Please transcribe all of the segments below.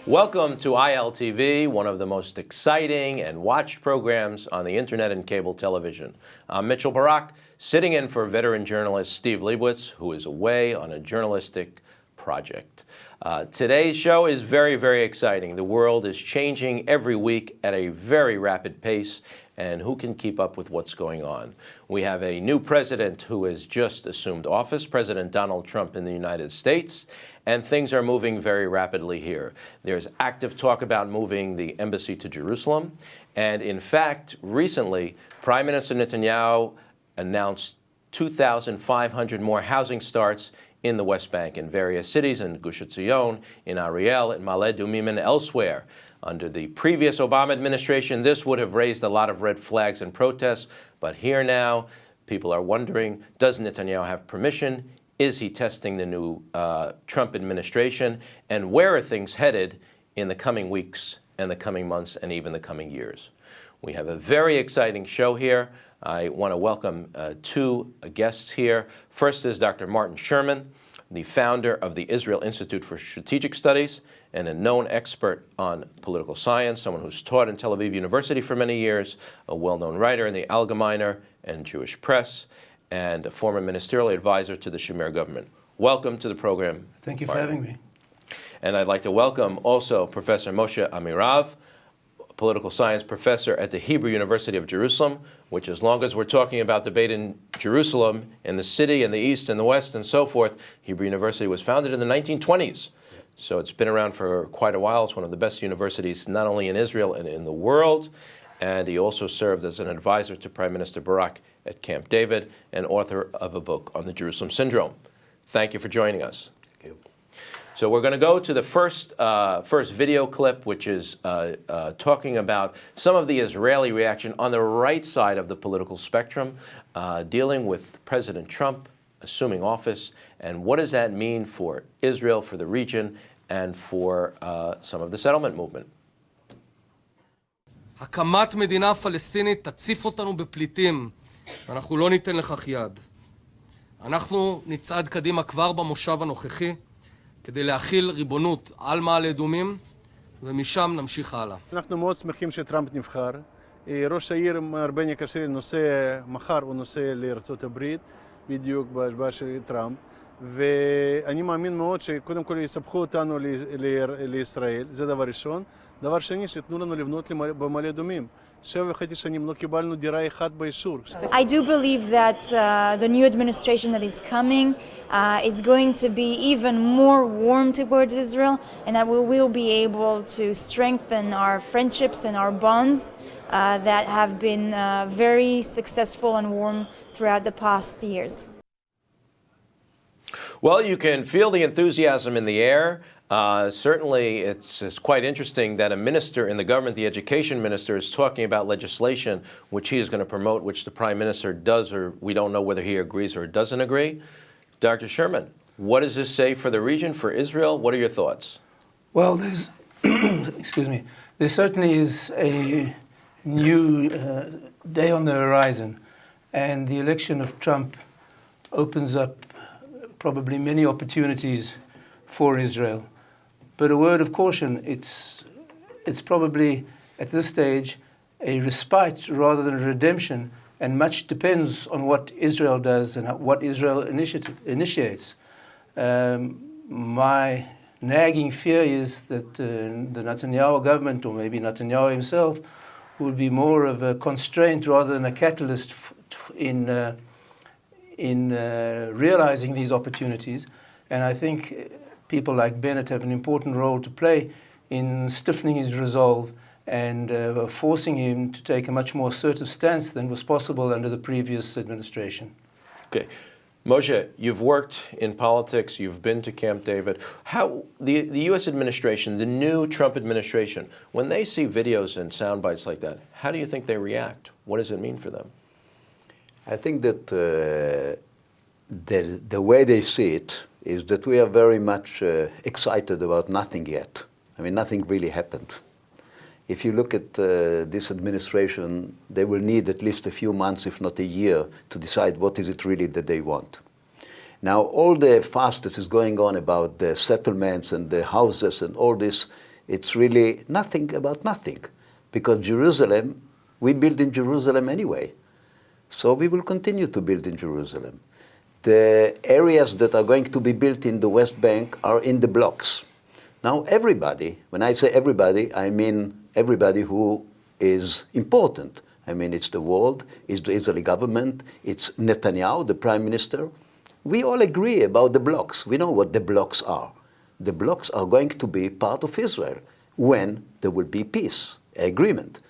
Welcome to ILTV, one of the most exciting and watched programs on the internet and cable television. I'm Mitchell Barak, sitting in for veteran journalist Steve Leibowitz, who is away on a journalistic project. Today's show is very, very exciting. The world is changing every week at a very rapid pace, and who can keep up with what's going on? We have a new president who has just assumed office, President Donald Trump in the United States, and things are moving very rapidly here. There's active talk about moving the embassy to Jerusalem, and in fact, recently, Prime Minister Netanyahu announced 2,500 more housing starts in the West Bank in various cities, in Gush Etzion, in Ariel, in Ma'ale Adumim, and elsewhere. Under the previous Obama administration, this would have raised a lot of red flags and protests, but here now, people are wondering, does Netanyahu have permission? Is he testing the new Trump administration? And where are things headed in the coming weeks and the coming months and even the coming years? We have a very exciting show here. I want to welcome two guests here. First is Dr. Martin Sherman, the founder of the Israel Institute for Strategic Studies and a known expert on political science, someone who's taught in Tel Aviv University for many years, a well-known writer in the Allgemeiner and Jewish Press, and a former ministerial advisor to the Shamir government. Welcome to the program. Thank you for having me. And I'd like to welcome also Professor Moshe Amirav, political science professor at the Hebrew University of Jerusalem, which, as long as we're talking about debate in Jerusalem, in the city, in the East, and the West, and so forth, Hebrew University was founded in the 1920s. So it's been around for quite a while. It's one of the best universities, not only in Israel and in the world. And he also served as an advisor to Prime Minister Barak at Camp David and author of a book on the Jerusalem Syndrome. Thank you for joining us. Thank you. So we're going to go to the first video clip, which is talking about some of the Israeli reaction on the right side of the political spectrum, dealing with President Trump assuming office, and what does that mean for Israel, for the region, and for some of the settlement movement. הקמת מדינה פלסטינית תציף אותנו בפליטים, ואנחנו לא ניתן לכך יד. אנחנו נצעד קדימה כבר במושב הנוכחי, כדי להכיל ריבונות על מעלה אדומים, ומשם נמשיך הלאה. אנחנו מאוד שמחים שטראמפ נבחר. ראש העיר מר בני כשריאל נוסע, מחר הוא נוסע לארצות הברית, בדיוק בהשבעה של טראמפ, ואני מאמין מאוד שקודם כל יספחו אותנו לישראל, זה דבר ראשון. דבר שני, שתנו לנו לבנות במעלה אדומים. 7.5 שנים לא קיבלנו דירה אחת באישור. I do believe that the new administration that is coming is going to be even more warm towards Israel, and that we will be able to strengthen our friendships and our bonds that have been very successful and warm throughout the past years. Well, you can feel the enthusiasm in the air. Certainly, it's quite interesting that a minister in the government, the education minister, is talking about legislation which he is going to promote, which the prime minister does, or we don't know whether he agrees or doesn't agree. Dr. Sherman, what does this say for the region, for Israel? What are your thoughts? Well, there's, excuse me, there certainly is a new day on the horizon, and the election of Trump opens up probably many opportunities for Israel. But a word of caution, it's probably, at this stage, a respite rather than a redemption, and much depends on what Israel does and what Israel initiates. My nagging fear is that the Netanyahu government, or maybe Netanyahu himself, would be more of a constraint rather than a catalyst in realizing these opportunities. And I think people like Bennett have an important role to play in stiffening his resolve and forcing him to take a much more assertive stance than was possible under the previous administration. Okay. Moshe, you've worked in politics, you've been to Camp David. How the U.S. administration, the new Trump administration, when they see videos and sound bites like that, how do you think they react? What does it mean for them? I think that the way they see it is that we are very much excited about nothing yet. I mean, nothing really happened. If you look at this administration, they will need at least a few months, if not a year, to decide what is it really that they want. Now, all the fuss that is going on about the settlements and the houses and all this it's really nothing about nothing, because Jerusalem, we build in Jerusalem anyway. So we will continue to build in Jerusalem. The areas that are going to be built in the West Bank are in the blocks. Now everybody, when I say everybody, I mean everybody who is important. I mean it's the world, it's the Israeli government, it's Netanyahu, the prime minister. We all agree about the blocks. We know what the blocks are. The blocks are going to be part of Israel when there will be peace, agreement.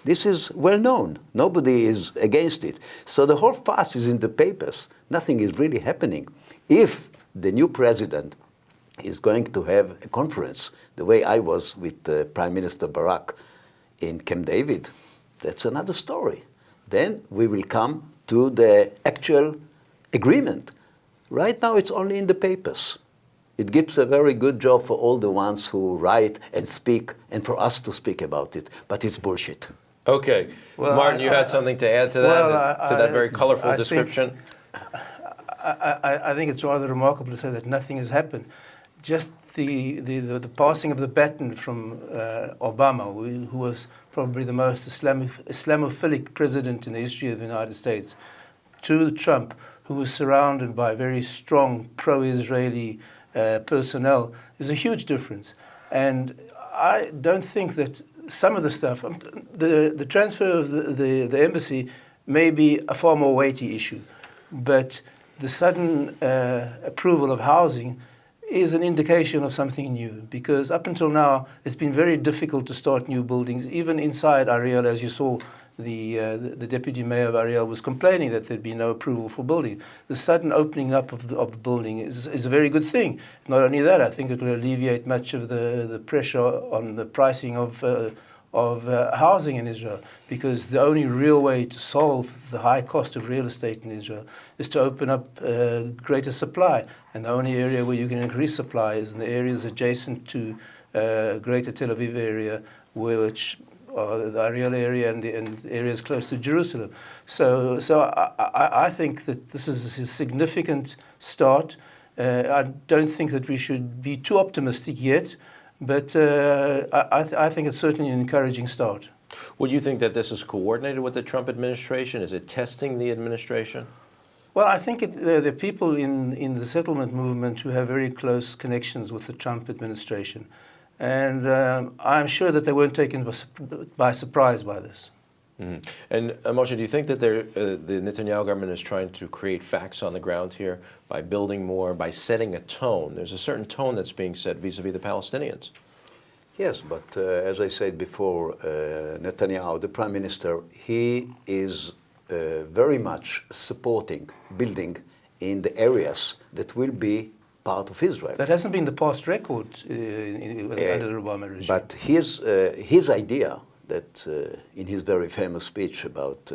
This is well known. Nobody is against it. So the whole fuss is in the papers. Nothing is really happening. If the new president is going to have a conference, the way I was with Prime Minister Barak in Camp David, that's another story. Then we will come to the actual agreement. Right now it's only in the papers. It gives a very good job for all the ones who write and speak, and for us to speak about it, but it's bullshit. Okay. Well, Martin, you had something to add to that, to that very colorful I description? I think it's rather remarkable to say that nothing has happened. Just the passing of the baton from Obama, who was probably the most Islamophilic president in the history of the United States, to Trump, who was surrounded by very strong pro-Israeli personnel, is a huge difference. And I don't think that some of the stuff, the transfer of the embassy may be a far more weighty issue, but the sudden approval of housing is an indication of something new, because up until now it's been very difficult to start new buildings. Even inside Ariel, as you saw, the deputy mayor of Ariel was complaining that there'd be no approval for building. The sudden opening up of the building is a very good thing. Not only that, I think it will alleviate much of the pressure on the pricing of housing in Israel, because the only real way to solve the high cost of real estate in Israel is to open up greater supply. And the only area where you can increase supply is in the areas adjacent to Greater Tel Aviv area, which the Ariel area and areas close to Jerusalem. So I think that this is a significant start. I don't think that we should be too optimistic yet, but I think it's certainly an encouraging start. Would you think that this is coordinated with the Trump administration? Is it testing the administration? Well, I think there are people in the settlement movement who have very close connections with the Trump administration. And I'm sure that they weren't taken by surprise by this. Mm-hmm. And Moshe, do you think that the Netanyahu government is trying to create facts on the ground here by building more, by setting a tone? There's a certain tone that's being set vis-a-vis the Palestinians. Yes, but as I said before, Netanyahu, the prime minister, he is very much supporting building in the areas that will be part of Israel. That hasn't been the past record under the Obama regime. But his idea that in his very famous speech about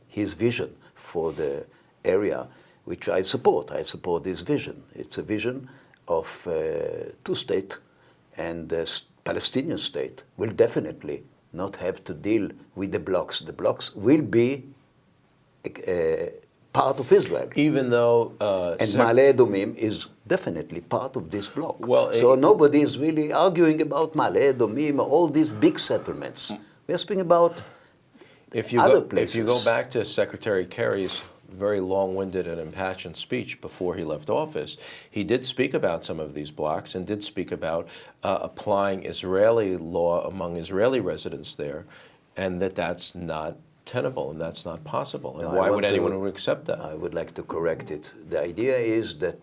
his vision for the area, which I support this vision. It's a vision of two-state, and the Palestinian state will definitely not have to deal with the blocks. The blocks will be part of Israel. Even though... and Ma'ale Edomim is definitely part of this block. Well, so nobody is really arguing about Ma'ale Edomim, all these big settlements. We're speaking about other places. If you go back to Secretary Kerry's very long-winded and impassioned speech before he left office, he did speak about some of these blocks and did speak about applying Israeli law among Israeli residents there, and that's not tenable and that's not possible. And why would anyone accept that? I would like to correct it. The idea is that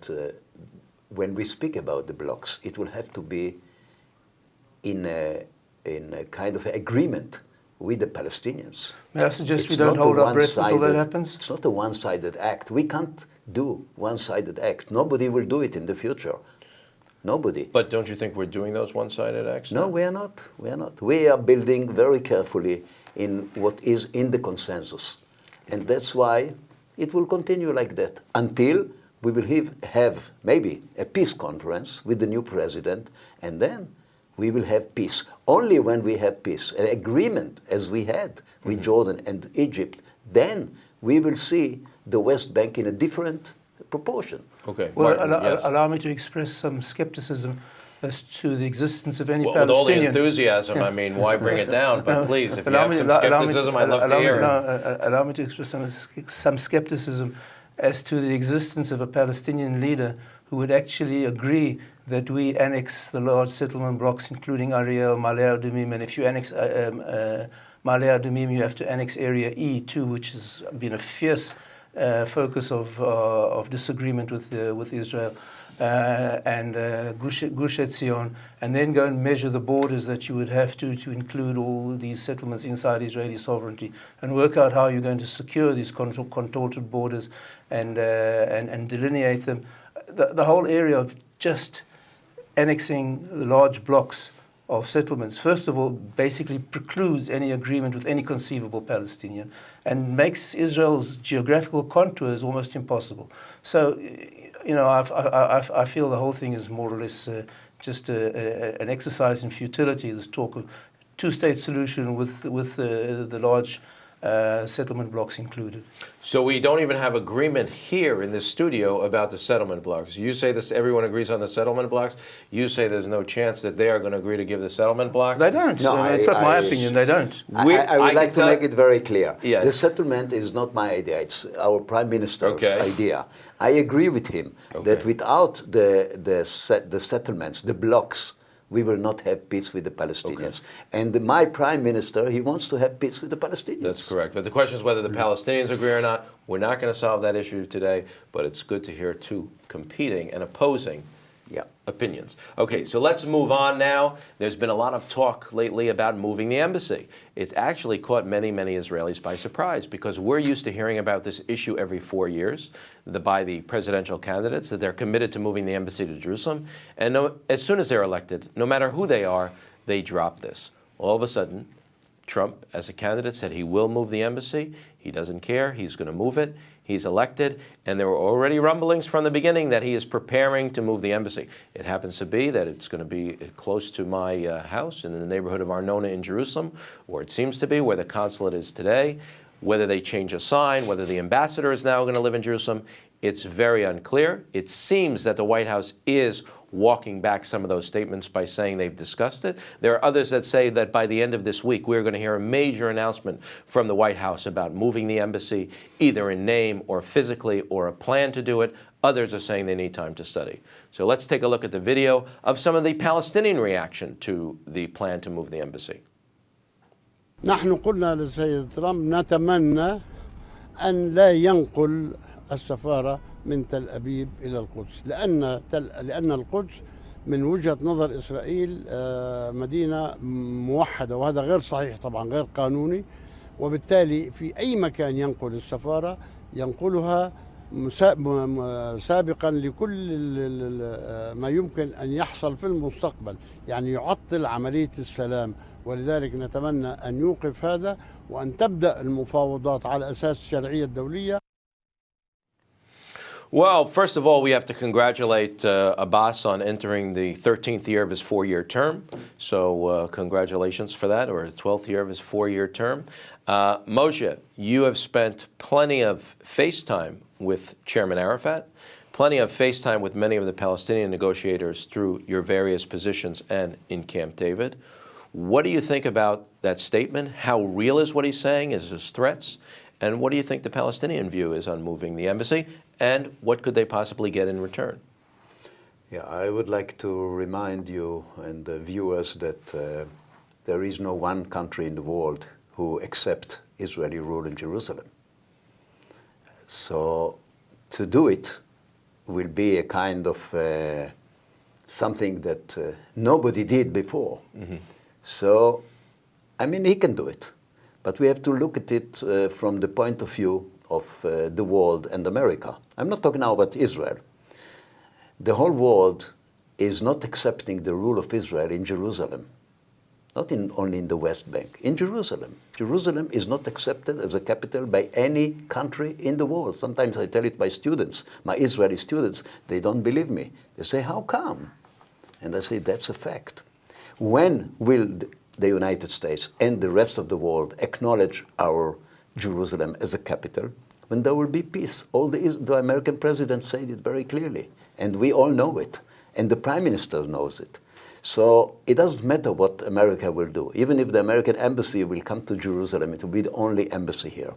when we speak about the blocks, it will have to be in a kind of agreement with the Palestinians. May I suggest we don't hold our breath until that happens? It's not a one-sided act. We can't do one-sided act. Nobody will do it in the future. Nobody. But don't you think we're doing those one-sided acts? No, we are not. We are not. We are building very carefully in what is in the consensus. And that's why it will continue like that until we will have maybe a peace conference with the new president, and then we will have peace. Only when we have peace, an agreement as we had with Jordan and Egypt, then we will see the West Bank in a different proportion. Okay. Well, Martin, yes. allow me to express some skepticism. as to the existence of any Well, with all the Palestinian. enthusiasm, I mean, why bring it down? But please, if you Allow have me- some allow me to- skepticism, I'd love to allow me- hear it. no, allow me to express some skepticism as to the existence of a Palestinian leader who would actually agree that we annex the large settlement blocks, including Ariel, Malaya Dumim, and if you annex Malaya Dumim, you have to annex Area E too, which has been a fierce focus of disagreement with Israel. And Gush Etzion, and then go and measure the borders that you would have to include all these settlements inside Israeli sovereignty, and work out how you're going to secure these contorted borders and delineate them. The whole area of just annexing large blocks of settlements, first of all, basically precludes any agreement with any conceivable Palestinian and makes Israel's geographical contours almost impossible. So, you know, I feel the whole thing is more or less just an exercise in futility, this talk of two-state solution with the large settlement blocks included. So we don't even have agreement here in this studio about the settlement blocks. You say this, everyone agrees on the settlement blocks. You say there's no chance that they are going to agree to give the settlement blocks. They don't. No, I mean, it's not my opinion. They don't. I would like to make it very clear. Yes. The settlement is not my idea. It's our Prime Minister's Okay. idea. I agree with him that Okay. without the settlements, the blocks, we will not have peace with the Palestinians. And my Prime Minister, he wants to have peace with the Palestinians. That's correct. But the question is whether the Palestinians agree or not. We're not going to solve that issue today, but it's good to hear two competing and opposing opinions. Okay, so let's move on now. There's been a lot of talk lately about moving the embassy. It's actually caught many, many Israelis by surprise because we're used to hearing about this issue every 4 years by the presidential candidates, that they're committed to moving the embassy to Jerusalem. And as soon as they're elected, no matter who they are, they drop this. All of a sudden, Trump, as a candidate, said he will move the embassy. He doesn't care. He's going to move it. He's elected, and there were already rumblings from the beginning that he is preparing to move the embassy. It happens to be that it's going to be close to my house in the neighborhood of Arnona in Jerusalem, or it seems to be where the consulate is today. Whether they change a sign, whether the ambassador is now going to live in Jerusalem, it's very unclear. It seems that the White House is walking back some of those statements by saying they've discussed it. There are others that say that by the end of this week, we're going to hear a major announcement from the White House about moving the embassy, either in name or physically, or a plan to do it. Others are saying they need time to study. So let's take a look at the video of some of the Palestinian reaction to the plan to move the embassy. نحن قلنا للسيد ترامب نتمنى أن لا ينقل السفارة من تل أبيب إلى القدس لأن القدس من وجهة نظر إسرائيل مدينة موحدة، وهذا غير صحيح طبعا، غير قانوني، وبالتالي في أي مكان ينقل السفارة ينقلها سابقا لكل ما يمكن أن يحصل في المستقبل، يعني يعطل عملية السلام. ولذلك نتمنى أن يوقف هذا وأن تبدأ المفاوضات على أساس الشرعية الدولية. Well, first of all, we have to congratulate Abbas on entering the 13th year of his 4-year term. So congratulations for that, or the 12th year of his 4-year term. Moshe, you have spent plenty of FaceTime with Chairman Arafat, plenty of FaceTime with many of the Palestinian negotiators through your various positions and in Camp David. What do you think about that statement? How real is what he's saying, is his threats? And what do you think the Palestinian view is on moving the embassy? And what could they possibly get in return? Yeah, I would like to remind you and the viewers that there is no one country in the world who accepts Israeli rule in Jerusalem. So to do it will be a kind of something that nobody did before. Mm-hmm. So, I mean, he can do it. But we have to look at it from the point of view of the world and America. I'm not talking now about Israel. The whole world is not accepting the rule of Israel in Jerusalem, not only in the West Bank, in Jerusalem. Jerusalem is not accepted as a capital by any country in the world. Sometimes I tell it by students, my Israeli students, they don't believe me. They say, how come? And I say, that's a fact. When will the United States and the rest of the world acknowledge our Jerusalem as a capital? When there will be peace. All the American president said it very clearly, and we all know it, and the Prime Minister knows it. So it doesn't matter what America will do. Even if the American embassy will come to Jerusalem, it will be the only embassy here.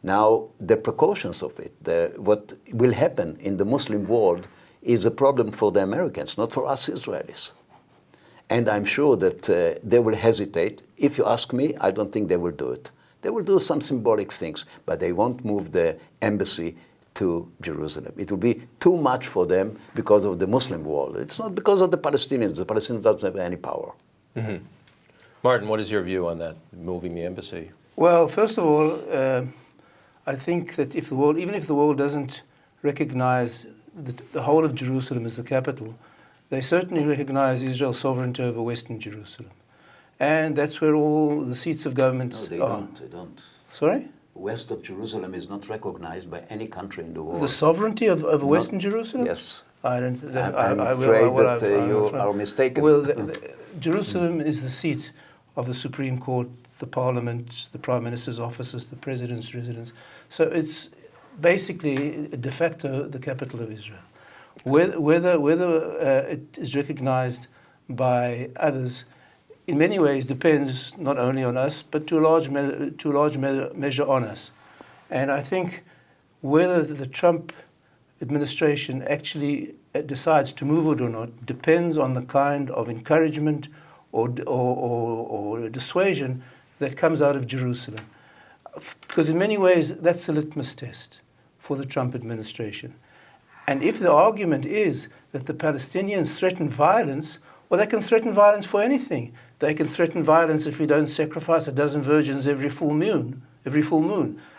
Now, the precautions of it, what will happen in the Muslim world is a problem for the Americans, not for us Israelis. And I'm sure that they will hesitate. If you ask me, I don't think they will do it. They will do some symbolic things, but they won't move the embassy to Jerusalem. It will be too much for them because of the Muslim world. It's not because of the Palestinians. The Palestinians don't have any power. Mm-hmm. Martin, what is your view on that, moving the embassy? Well, first of all, I think that if the world, even if the world doesn't recognize the whole of Jerusalem as the capital, they certainly recognize Israel's sovereignty over Western Jerusalem. And that's where all the seats of government No, they are. don't. They don't. Sorry? West of Jerusalem is not recognized by any country in the world. The sovereignty of Western Jerusalem? Yes. I don't. I'm afraid that you are mistaken. Well, Jerusalem is the seat of the Supreme Court, the Parliament, the Prime Minister's offices, the President's residence. So it's basically de facto the capital of Israel. Whether it is recognized by others, in many ways depends not only on us, but to a large measure on us. And I think whether the Trump administration actually decides to move it or not depends on the kind of encouragement or dissuasion that comes out of Jerusalem. Because in many ways, that's the litmus test for the Trump administration. And if the argument is that the Palestinians threaten violence, well, they can threaten violence for anything. They can threaten violence if we don't sacrifice a dozen virgins every full moon.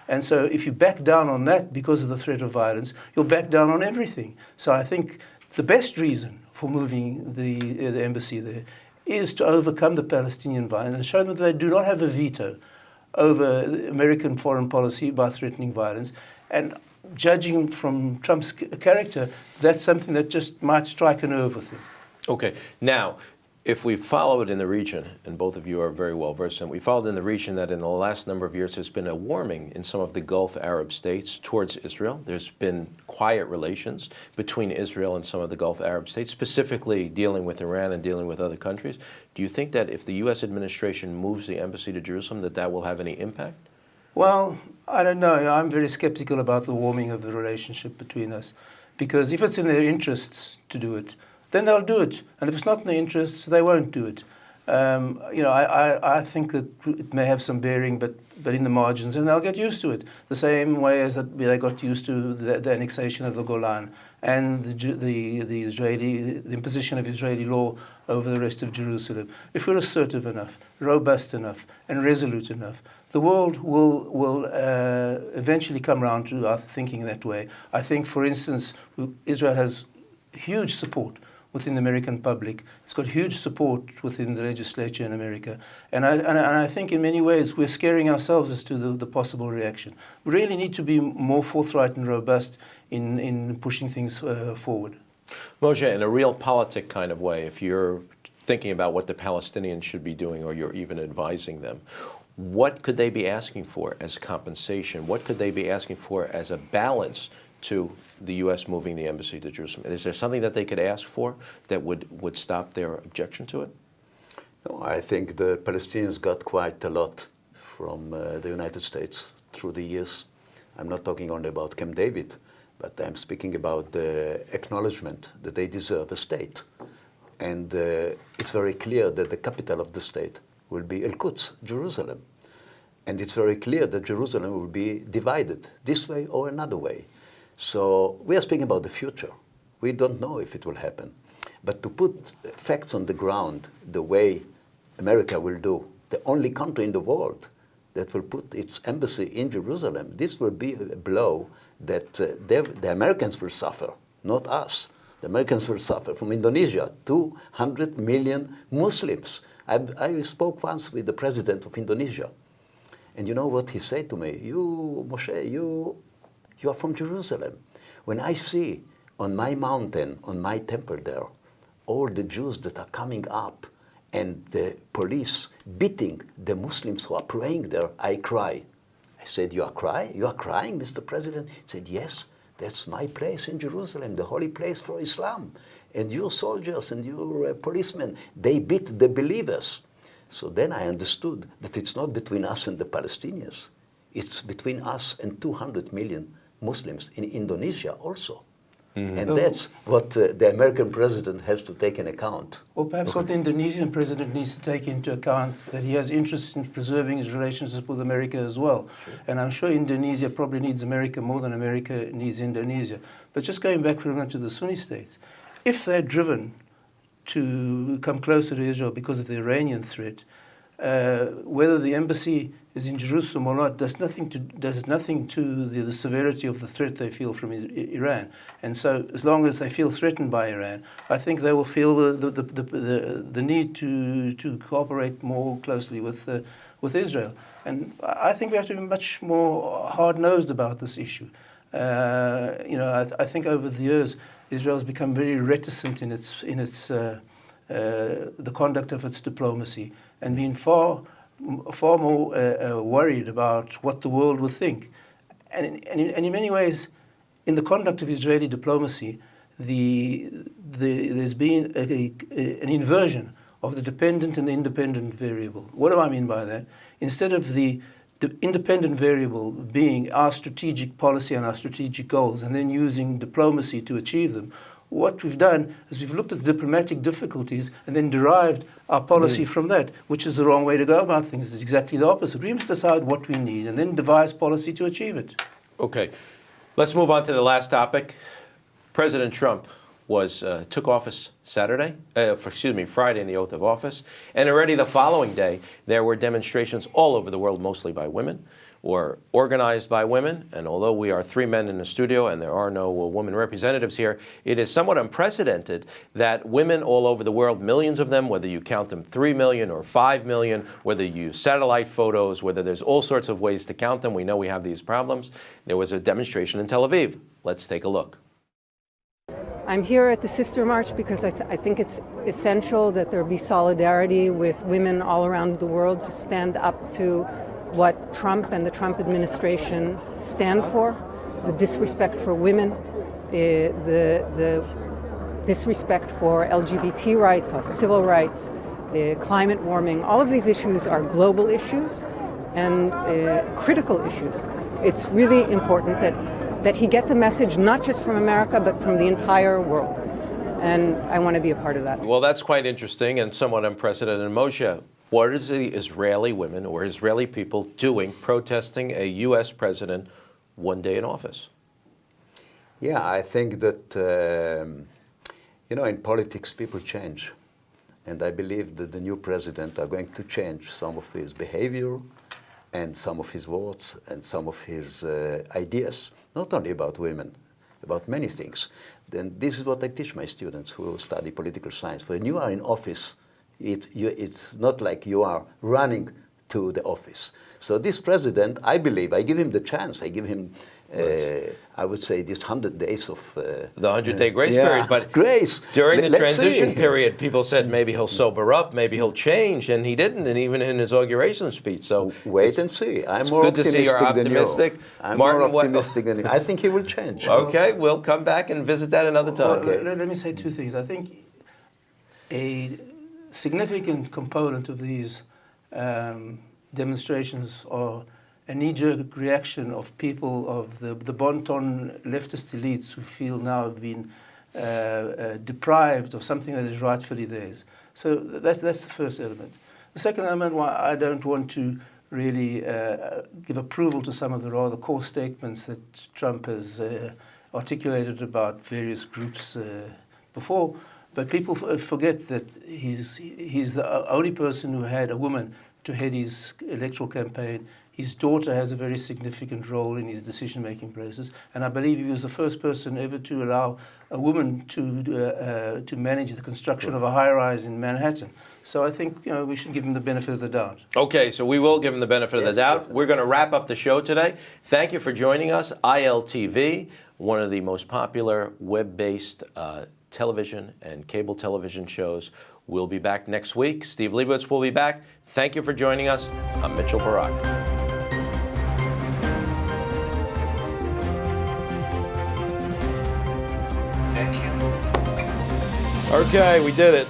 And so if you back down on that because of the threat of violence, you'll back down on everything. So I think the best reason for moving the embassy there is to overcome the Palestinian violence and show them that they do not have a veto over American foreign policy by threatening violence. And judging from Trump's character, that's something that just might strike a nerve with him. Okay. Now, if we follow it in the region, and both of you are very well versed in it, we followed in the region that in the last number of years there's been a warming in some of the Gulf Arab states towards Israel. There's been quiet relations between Israel and some of the Gulf Arab states, specifically dealing with Iran and dealing with other countries. Do you think that if the U.S. administration moves the embassy to Jerusalem, that will have any impact? Well, I don't know. I'm very skeptical about the warming of the relationship between us, because if it's in their interests to do it, then they'll do it. And if it's not in their interests, they won't do it. I think that it may have some bearing, but in the margins, and they'll get used to it. The same way as that they got used to the annexation of the Golan and the imposition of Israeli law over the rest of Jerusalem. If we're assertive enough, robust enough, and resolute enough, the world will eventually come around to our thinking that way. I think, for instance, Israel has huge support within the American public. It's got huge support within the legislature in America. And I think in many ways we're scaring ourselves as to the possible reaction. We really need to be more forthright and robust in pushing things forward. Moshe, in a realpolitik kind of way, if you're thinking about what the Palestinians should be doing or you're even advising them, what could they be asking for as compensation? What could they be asking for as a balance to the U.S. moving the embassy to Jerusalem? Is there something that they could ask for that would stop their objection to it? No, I think the Palestinians got quite a lot from the United States through the years. I'm not talking only about Camp David, but I'm speaking about the acknowledgement that they deserve a state. And it's very clear that the capital of the state will be El-Quds, Jerusalem. And it's very clear that Jerusalem will be divided this way or another way. So we are speaking about the future. We don't know if it will happen. But to put facts on the ground the way America will do, the only country in the world that will put its embassy in Jerusalem, this will be a blow that the Americans will suffer, not us. The Americans will suffer from Indonesia, 200 million Muslims. I spoke once with the president of Indonesia. And you know what he said to me? You, Moshe, you are from Jerusalem. When I see on my mountain, on my temple there, all the Jews that are coming up and the police beating the Muslims who are praying there, I cry. I said, you are crying? You are crying, Mr. President? He said, yes, that's my place in Jerusalem, the holy place for Islam. and your soldiers and your policemen, they beat the believers. So then I understood that it's not between us and the Palestinians. It's between us and 200 million Muslims in Indonesia also. And that's what the American president has to take in account. Or perhaps what the Indonesian president needs to take into account, that he has interest in preserving his relationship with America as well. And I'm sure Indonesia probably needs America more than America needs Indonesia. But just going back for a minute to the Sunni states, if they're driven to come closer to Israel because of the Iranian threat, whether the embassy is in Jerusalem or not does nothing to the severity of the threat they feel from Iran. And so, as long as they feel threatened by Iran, I think they will feel the need to cooperate more closely with Israel. And I think we have to be much more hard-nosed about this issue. I think over the years, Israel has become very reticent in the conduct of its diplomacy, and been far more worried about what the world would think. And in many ways, in the conduct of Israeli diplomacy, there's been an inversion of the dependent and the independent variable. What do I mean by that? Instead of the independent variable being our strategic policy and our strategic goals, and then using diplomacy to achieve them, what we've done is we've looked at the diplomatic difficulties and then derived our policy from that, which is the wrong way to go about things. It's exactly the opposite. We must decide what we need and then devise policy to achieve it. Okay, let's move on to the last topic. President Trump took office Friday in the oath of office, and already the following day there were demonstrations all over the world, mostly by women, or organized by women. And although we are three men in the studio and there are no women representatives here, it is somewhat unprecedented that women all over the world, millions of them, whether you count them 3 million or 5 million, whether you use satellite photos, whether there's all sorts of ways to count them, we know we have these problems. There was a demonstration in Tel Aviv. Let's take a look. I'm here at the Sister March because I think it's essential that there be solidarity with women all around the world to stand up to what Trump and the Trump administration stand for, the disrespect for women, the disrespect for LGBT rights, or civil rights, climate warming. All of these issues are global issues and critical issues. It's really important that he get the message not just from America, but from the entire world. And I want to be a part of that. Well, that's quite interesting and somewhat unprecedented. Moshe, what is the Israeli women or Israeli people doing protesting a U.S. president one day in office? Yeah, I think that, in politics, people change. And I believe that the new president are going to change some of his behavior and some of his words and some of his ideas, not only about women, about many things. Then this is what I teach my students who study political science. When you are in office, it's not like you are running to the office. So this president, I believe, I give him the chance. I give him, I would say, this 100 days of... the 100-day grace period. But grace. During the transition period, people said maybe he'll sober up, maybe he'll change, and he didn't, and even in his inauguration speech. So wait and see. I'm it's more good to see you're optimistic optimistic. I'm Martin, more optimistic than I think he will change. Okay, we'll come back and visit that another time. Well, let me say two things. I think a significant component of these demonstrations are a knee-jerk reaction of people of the bon-ton leftist elites who feel now have been deprived of something that is rightfully theirs. So that's the first element. The second element, why I don't want to really give approval to some of the rather coarse statements that Trump has articulated about various groups before, but people forget that he's the only person who had a woman to head his electoral campaign. His daughter has a very significant role in his decision-making process, and I believe he was the first person ever to allow a woman to manage the construction of a high-rise in Manhattan. So I think we should give him the benefit of the doubt. Okay, so we will give him the benefit of the doubt. Definitely. We're going to wrap up the show today. Thank you for joining us. ILTV, one of the most popular web-based television and cable television shows. We'll be back next week. Steve Leibowitz will be back. Thank you for joining us. I'm Mitchell Barak. Okay, we did it.